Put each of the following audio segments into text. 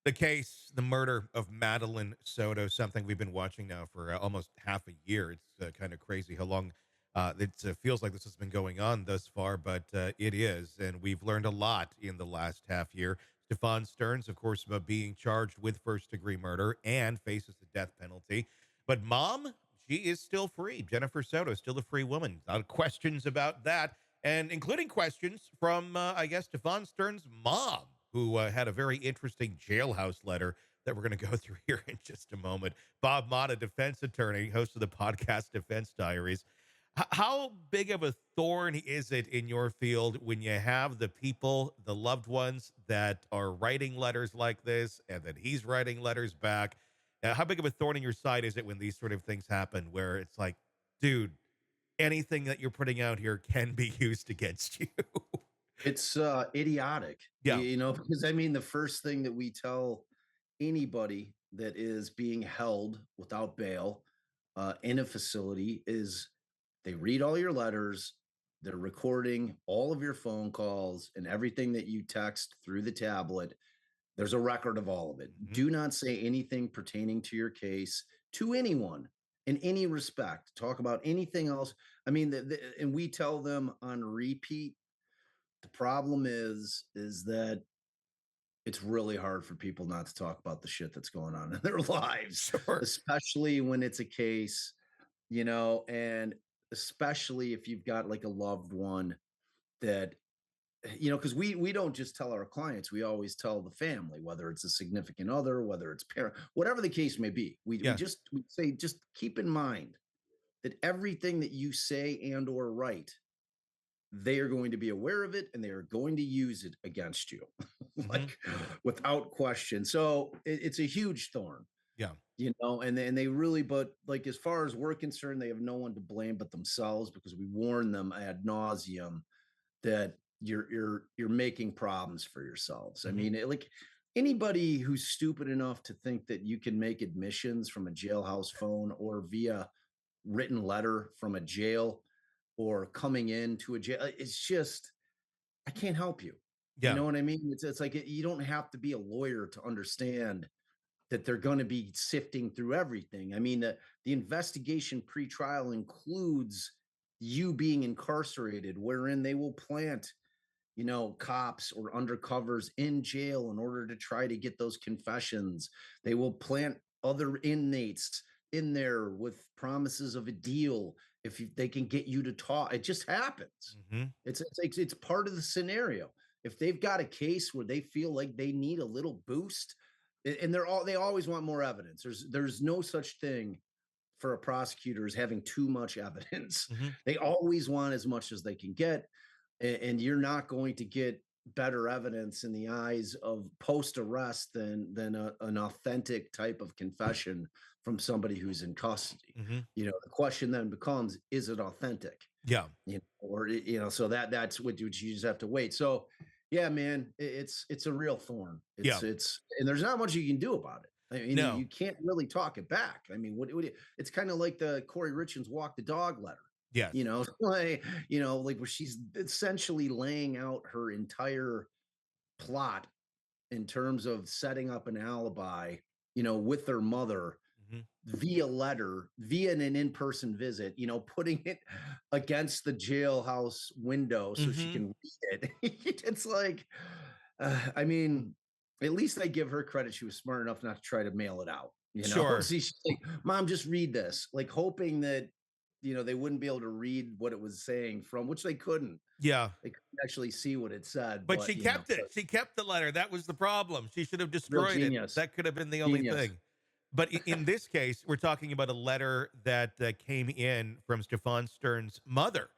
The case, the murder of Madeline Soto, something we've been watching now for almost half a year. It's kind of crazy how long it feels like this has been going on thus far, but it is. And we've learned a lot in the last half year. Stephan Sterns, of course, about being charged with first degree murder and faces the death penalty. But mom, she is still free. Jennifer Soto is still a free woman. A lot of questions about that, and including questions from, I guess, Stephan Sterns' mom, who had a very interesting jailhouse letter that we're going to go through here in just a moment. Bob Motta, defense attorney, host of the podcast Defense Diaries. How big of a thorn is it in your field when you have the people, the loved ones that are writing letters like this, and then he's writing letters back? How big of a thorn in your side is it when these sort of things happen where it's like, dude, anything that you're putting out here can be used against you? It's idiotic, Yeah. because I mean, the first thing that we tell anybody that is being held without bail in a facility is they read all your letters, they're recording all of your phone calls and everything that you text through the tablet. There's a record of all of it. Hmm. Do not say anything pertaining to your case to anyone in any respect. Talk about anything else. I mean, and we tell them on repeat. The problem is that it's really hard for people not to talk about the shit that's going on in their lives, Sure. especially when it's a case, and especially if you've got like a loved one that, because we don't just tell our clients, we always tell the family, whether it's a significant other, whether it's parent, whatever the case may be. Yeah. We say, just keep in mind that everything that you say and or write, they are going to be aware of it and they are going to use it against you, Hmm. like without question. So it's a huge thorn, Yeah. and they really, but like as far as we're concerned, they have no one to blame but themselves, because we warn them ad nauseum that you're making problems for yourselves. I Hmm. mean, like anybody who's stupid enough to think that you can make admissions from a jailhouse phone or via written letter from a jail or coming into a jail, it's just, I can't help you. You Yeah. know what I mean? It's like you don't have to be a lawyer to understand that they're going to be sifting through everything. I mean, the investigation pretrial includes you being incarcerated, wherein they will plant, cops or undercovers in jail in order to try to get those confessions. They will plant other inmates in there with promises of a deal if they can get you to talk. It just happens. Hmm. It's part of the scenario. If they've got a case where they feel like they need a little boost, and they always want more evidence. There's no such thing for a prosecutor as having too much evidence. Hmm. They always want as much as they can get, and you're not going to get better evidence in the eyes of post arrest than an authentic type of confession from somebody who's in custody. Hmm. The question then becomes, is it authentic? Yeah. So that's what you just have to wait. So yeah, man, it's a real thorn. Yeah. It's and there's not much you can do about it. I mean, No. you can't really talk it back. I mean, it's kind of like the Corey Richards walk the dog letter, Yes. like where she's essentially laying out her entire plot in terms of setting up an alibi, with their mother Hmm. via letter, via an in-person visit, putting it against the jailhouse window so she Hmm. can read it. It's like, I mean, at least I give her credit. She was smart enough not to try to mail it out. Sure. See, she's like, Mom, just read this, like hoping that they wouldn't be able to read what it was saying from, which they couldn't. Yeah. They couldn't actually see what it said, But but she kept it. She kept the letter. That was the problem. She should have real destroyed it. genius, That could have been the only genius, thing. But in this case, we're talking about a letter that came in from Stephan Sterns' mother,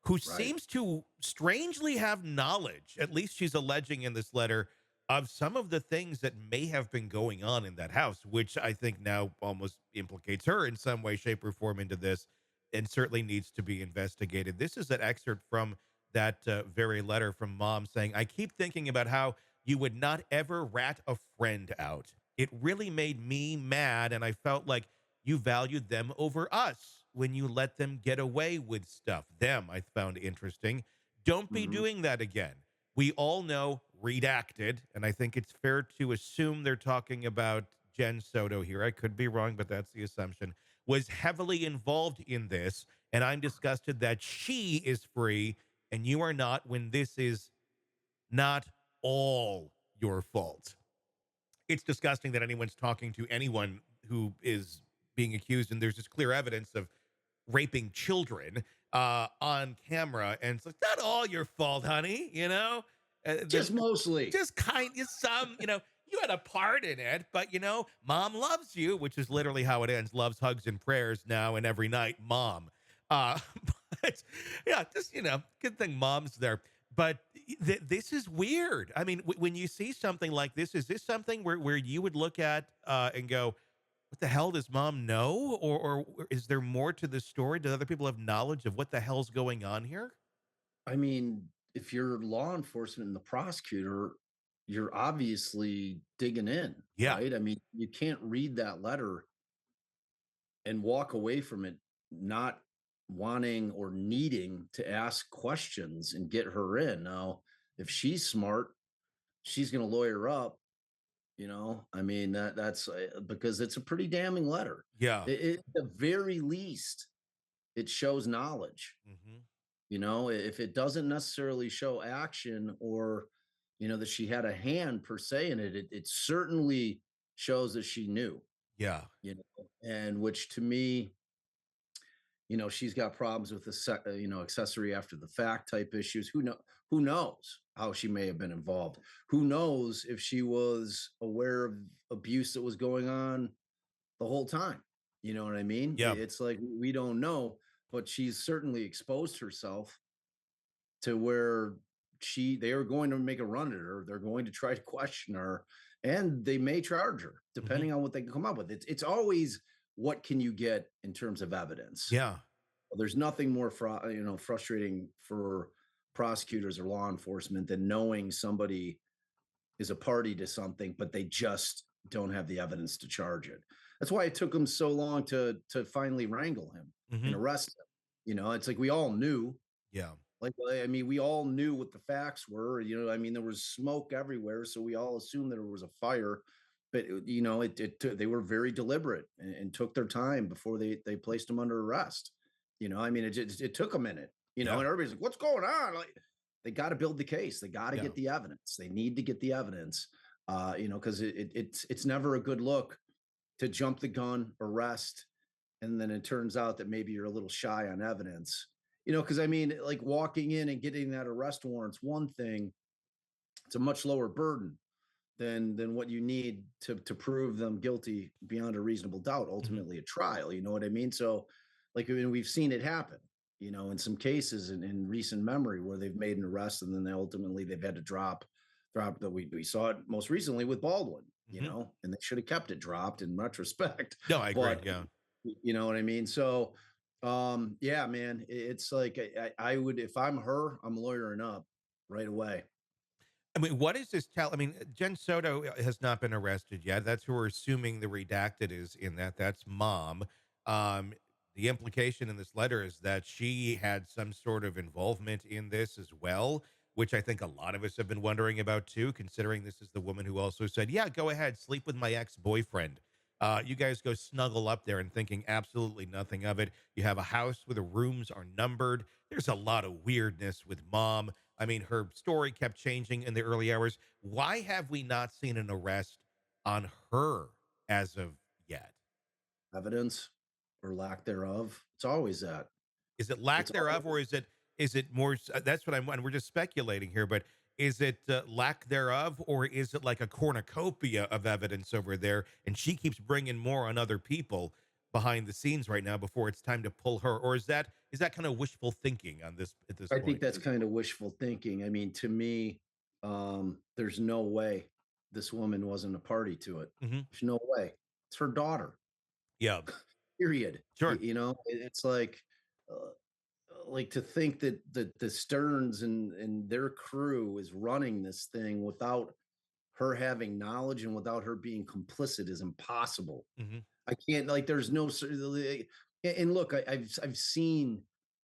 who right? seems to strangely have knowledge, at least she's alleging in this letter, of some of the things that may have been going on in that house, which I think now almost implicates her in some way, shape, or form into this, and certainly needs to be investigated. This is an excerpt from that very letter from mom saying, I keep thinking about how you would not ever rat a friend out. It really made me mad, and I felt like you valued them over us when you let them get away with stuff. Them, I found interesting. Don't be Mhm. doing that again. We all know redacted, and I think it's fair to assume they're talking about Jen Soto here. I could be wrong, but that's the assumption. Was heavily involved in this, and I'm disgusted that she is free and you are not when this is not all your fault. It's disgusting that anyone's talking to anyone who is being accused, and there's just clear evidence of raping children on camera, and it's like not all your fault, honey. Just Then mostly. just kind of some, you had a part in it, but mom loves you, which is literally how it ends. Loves, hugs, and prayers now and every night, mom. Uh, but yeah, just good thing mom's there. But this is weird. I mean, when you see something like this, is this something where you would look at and go, what the hell does mom know? Or is there more to the story? Do other people have knowledge of what the hell's going on here? I mean, if you're law enforcement and the prosecutor, you're obviously digging in, Yeah. right? I mean, you can't read that letter and walk away from it not wanting or needing to ask questions and get her in. Now, if she's smart, she's going to lawyer up. I mean that's because it's a pretty damning letter. Yeah. At the very least, it shows knowledge. Hmm. If it doesn't necessarily show action or that she had a hand per se in it, it certainly shows that she knew. Yeah. And which to me, she's got problems with the accessory after the fact type issues. Who knows how she may have been involved? Who knows if she was aware of abuse that was going on the whole time? You know what I mean? Yeah. It's like we don't know, but she's certainly exposed herself to where they are going to make a run at her. They're going to try to question her, and they may charge her Hmm. depending on what they can come up with. It's always what can you get in terms of evidence. Yeah. There's nothing more frustrating for prosecutors or law enforcement than knowing somebody is a party to something, but they just don't have the evidence to charge it. That's why it took them so long to finally wrangle him and Hmm. arrest him. It's like we all knew. Yeah. Like, I mean, we all knew what the facts were. I mean, there was smoke everywhere, so we all assumed that there was a fire. But they were very deliberate and took their time before they placed him under arrest. I mean, it took a minute. Yeah. And everybody's like, "What's going on?" Like, they got to build the case. They got to Yeah. get the evidence. They need to get the evidence. Because it's never a good look to jump the gun, arrest, and then it turns out that maybe you're a little shy on evidence. Because I mean, like walking in and getting that arrest warrant's one thing. It's a much lower burden than what you need to prove them guilty beyond a reasonable doubt. Hmm. Ultimately, a trial. You know what I mean? So, like, I mean, we've seen it happen. In some cases in recent memory where they've made an arrest and then they've had to drop that we saw it most recently with Baldwin. Hmm. And they should have kept it dropped in retrospect. No, I agree. But Yeah. you know what I mean? So, yeah, man, it's like I would, if I'm her, I'm lawyering up right away. I mean, what is this tell? I mean, Jen Soto has not been arrested yet. That's who we're assuming the redacted is in that. That's mom. Um, the implication in this letter is that she had some sort of involvement in this as well, which I think a lot of us have been wondering about too, considering this is the woman who also said, yeah, go ahead, sleep with my ex-boyfriend. You guys go snuggle up there and thinking absolutely nothing of it. You have a house where the rooms are numbered. There's a lot of weirdness with mom. I mean, her story kept changing in the early hours. Why have we not seen an arrest on her as of yet? Evidence or lack thereof. It's always that. Is it lack It's thereof, or always is it more? That's what I'm. And we're just speculating here, but is it lack thereof, or is it like a cornucopia of evidence over there, and she keeps bringing more on other people behind the scenes right now before it's time to pull her, or is that kind of wishful thinking on this at this I think point? that's kind of wishful thinking. I mean, to me, there's no way this woman wasn't a party to it. Hmm. There's no way. It's her daughter. Yeah, Period. sure. It's uh, like to think that the Stearns and their crew is running this thing without her having knowledge and without her being complicit is impossible. Hmm. I can't like there's no and look, I've seen,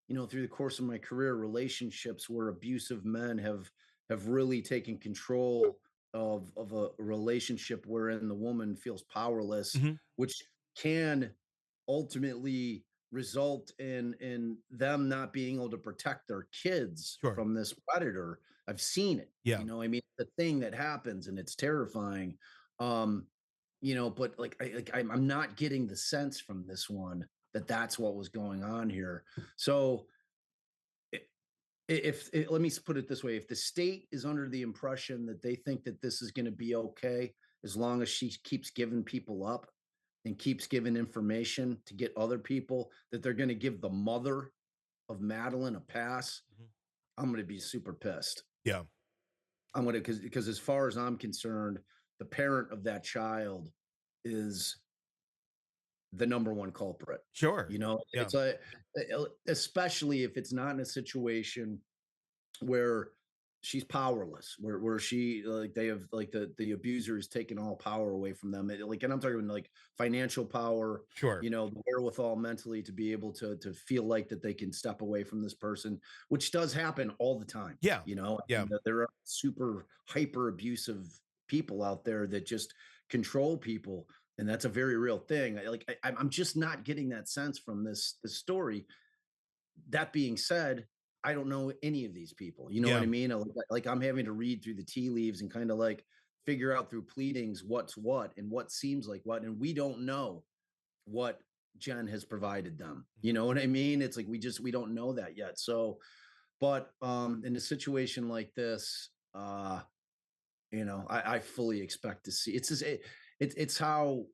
through the course of my career relationships where abusive men have have really taken control of a relationship wherein the woman feels powerless, Mhm. which can ultimately result in them not being able to protect their kids Sure. from this predator. I've seen it. Yeah. I mean, the thing that happens and it's terrifying. Um, but I'm not getting the sense from this one that that's what was going on here. So if let me put it this way, if the state is under the impression that they think that this is going to be okay as long as she keeps giving people up and keeps giving information to get other people, that they're going to give the mother of Madeline a pass, Mhm. I'm going to be super pissed. Yeah. I'm going to, because as far as I'm concerned, the parent of that child is the number one culprit. Sure. Yeah. It's especially if it's not in a situation where she's powerless, where she like they have like the abuser is taking all power away from them. And I'm talking like financial power, Sure. the wherewithal mentally to be able to feel like that they can step away from this person, which does happen all the time. Yeah. I Yeah. mean, there are super hyper abusive people out there that just control people, and that's a very real thing. I'm just not getting that sense from this story. That being said, I don't know any of these people. You know what Yeah. I mean? Like I'm having to read through the tea leaves and kind of like figure out through pleadings what's what and what seems like what. And we don't know what Jen has provided them. You Mhm. know what I mean? It's like we don't know that yet. So, but in a situation like this, I fully expect to see it's how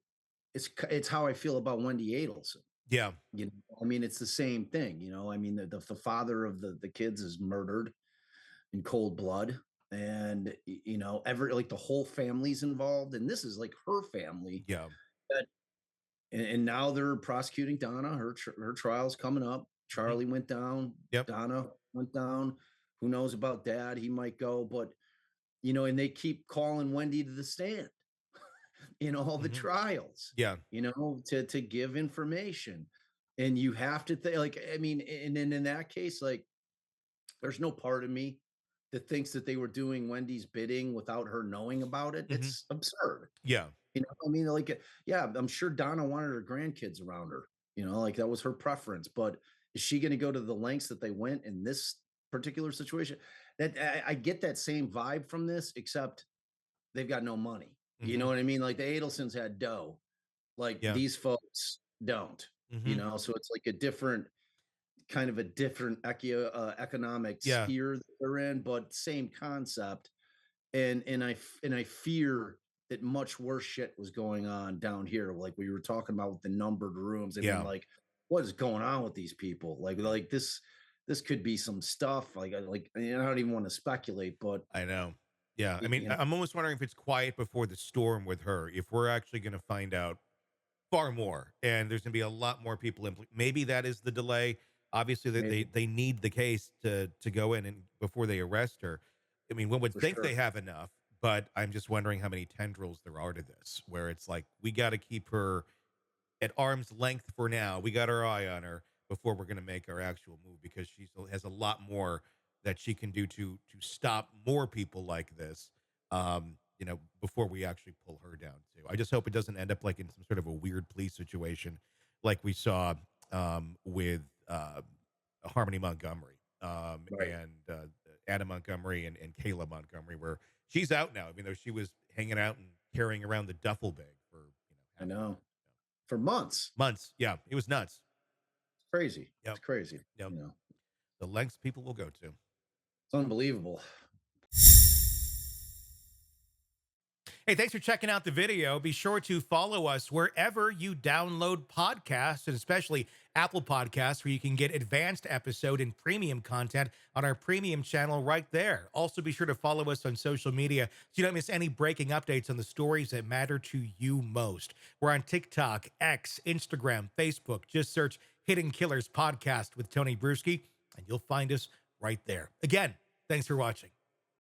it's how I feel about Wendy Adelson. Yeah. I mean, it's the same thing. I mean, the father of the kids is murdered in cold blood, and every like the whole family's involved, and this is like her family. Yeah. That, and now they're prosecuting Donna. Her trial's coming up. Mhm. Charlie went down. Yep. Donna went down. Who knows about Dad? He might go, but and they keep calling Wendy to the stand in all the Mhm. trials, Yeah. to give information. And you have to think, like, I mean, and then in that case, like, there's no part of me that thinks that they were doing Wendy's bidding without her knowing about it. Mhm. It's absurd. Yeah. I mean, like, yeah, I'm sure Donna wanted her grandkids around her, like that was her preference. But is she going to go to the lengths that they went in this particular situation? That I get that same vibe from this, except they've got no money. You know Mhm. what I mean? Like the Adelsons had dough, like Yeah. these folks don't. Mhm. So it's like a different economic Yeah. sphere that they're in, but same concept. And I fear that much worse shit was going on down here, like we were talking about with the numbered rooms. I mean, Yeah. like, what is going on with these people? Yeah. Like this could be some stuff. I don't even want to speculate, but I know. Yeah. I y- mean, you know, I'm almost wondering if it's quiet before the storm with her, if we're actually going to find out far more, and there's going to be a lot more people. Maybe that is the delay. Obviously, that they maybe they need the case to go in and before they arrest her. I mean, one would for think they sure, have enough, but I'm just wondering how many tendrils there are to this, where it's like we got to keep her at arm's length for now. We got our eye on her before we're going to make our actual move, because she still has a lot more that she can do to stop more people like this. Before we actually pull her down too. I just hope it doesn't end up like in some sort of a weird police situation, like we saw with Harmony Montgomery right? and Anna Montgomery and Kayla Montgomery, where she's out now, even though she was hanging out and carrying around the duffel bag for I half the know, time. for months. Months. Yeah, it was nuts. It's crazy. It's Yep. crazy. Yep. The lengths people will go to. It's unbelievable. Hey, thanks for checking out the video. Be sure to follow us wherever you download podcasts, and especially Apple Podcasts, where you can get advanced episode and premium content on our premium channel right there. Also, be sure to follow us on social media so you don't miss any breaking updates on the stories that matter to you most. We're on TikTok, X, Instagram, Facebook. Just search Hidden Killers Podcast with Tony Brueski, and you'll find us right there. Again, thanks for watching.